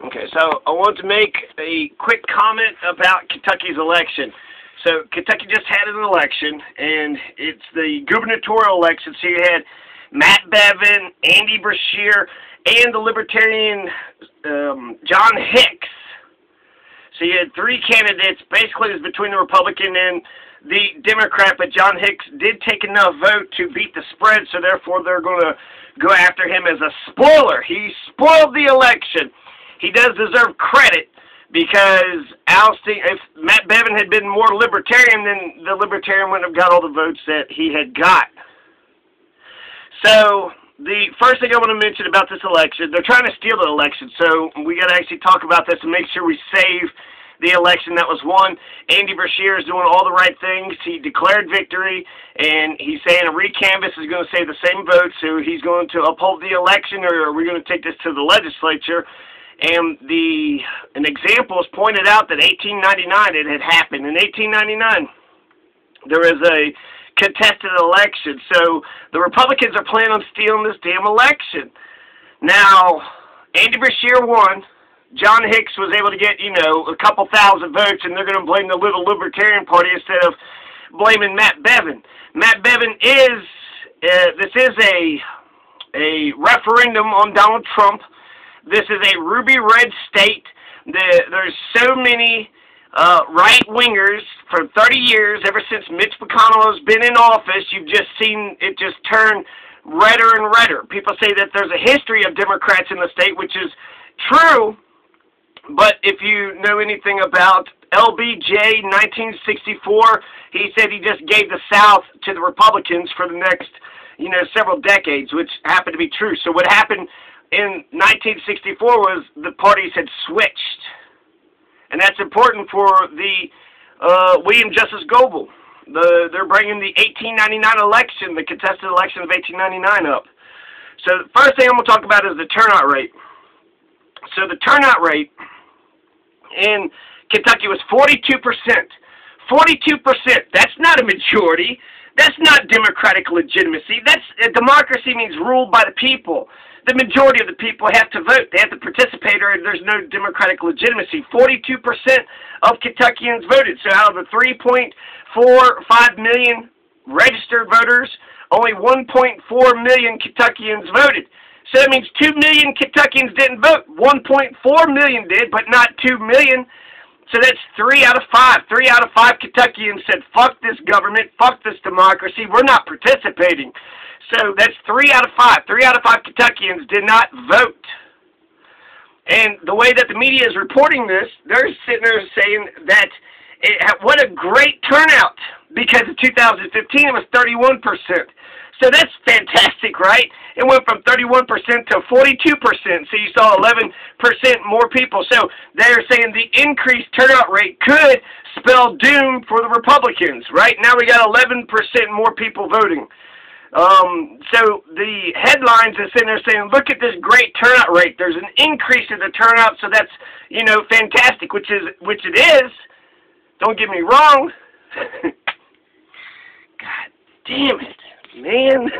Okay, so I want to make a quick comment about Kentucky's election. So Kentucky just had an election, and it's the gubernatorial election. So you had Matt Bevin, Andy Beshear, and the Libertarian John Hicks. So you had three candidates. Basically, it was between the Republican and the Democrat, but John Hicks did take enough vote to beat the spread, so therefore they're going to go after him as a spoiler. He spoiled the election. He does deserve credit because if Matt Bevin had been more libertarian, then the libertarian wouldn't have got all the votes that he had got. So the first thing I want to mention about this election, they're trying to steal the election, so we got to actually talk about this and make sure we save the election that was won. Andy Beshear is doing all the right things. He declared victory, and he's saying a recanvass is going to save the same votes, so he's going to uphold the election, or are we going to take this to the legislature? And an example is pointed out that 1899 it had happened. In 1899, there was a contested election, so the Republicans are planning on stealing this damn election. Now, Andy Beshear won. John Hicks was able to get, a couple thousand votes, and they're going to blame the little Libertarian Party instead of blaming Matt Bevin. Matt Bevin this is a referendum on Donald Trump. This is a ruby red state. There's so many right-wingers for 30 years, ever since Mitch McConnell has been in office. You've just seen it just turn redder and redder. People say that there's a history of Democrats in the state, which is true. But if you know anything about LBJ 1964, he said he just gave the South to the Republicans for the next, several decades, which happened to be true. So what happened in 1964 was the parties had switched. And that's important for the William Justice Goebel. They're bringing the 1899 election, the contested election of 1899 up. So the first thing I'm going to talk about is the turnout rate. So the turnout rate in Kentucky was 42%. 42%. That's not a majority. That's not democratic legitimacy. Democracy means ruled by the people. The majority of the people have to vote. They have to participate, or there's no democratic legitimacy. 42% of Kentuckians voted. So out of the 3.45 million registered voters, only 1.4 million Kentuckians voted. So that means 2 million Kentuckians didn't vote. 1.4 million did, but not 2 million. So that's 3 out of 5. 3 out of 5 Kentuckians said, fuck this government, fuck this democracy, we're not participating. So that's 3 out of 5. 3 out of 5 Kentuckians did not vote. And the way that the media is reporting this, they're sitting there saying that what a great turnout, because in 2015 it was 31%. So that's fantastic, right? It went from 31% to 42%. So you saw 11% more people. So they're saying the increased turnout rate could spell doom for the Republicans. Right now we got 11% more people voting. So the headlines are sitting there saying, look at this great turnout rate. There's an increase in the turnout, so that's, fantastic, which it is. Don't get me wrong. God damn it, man.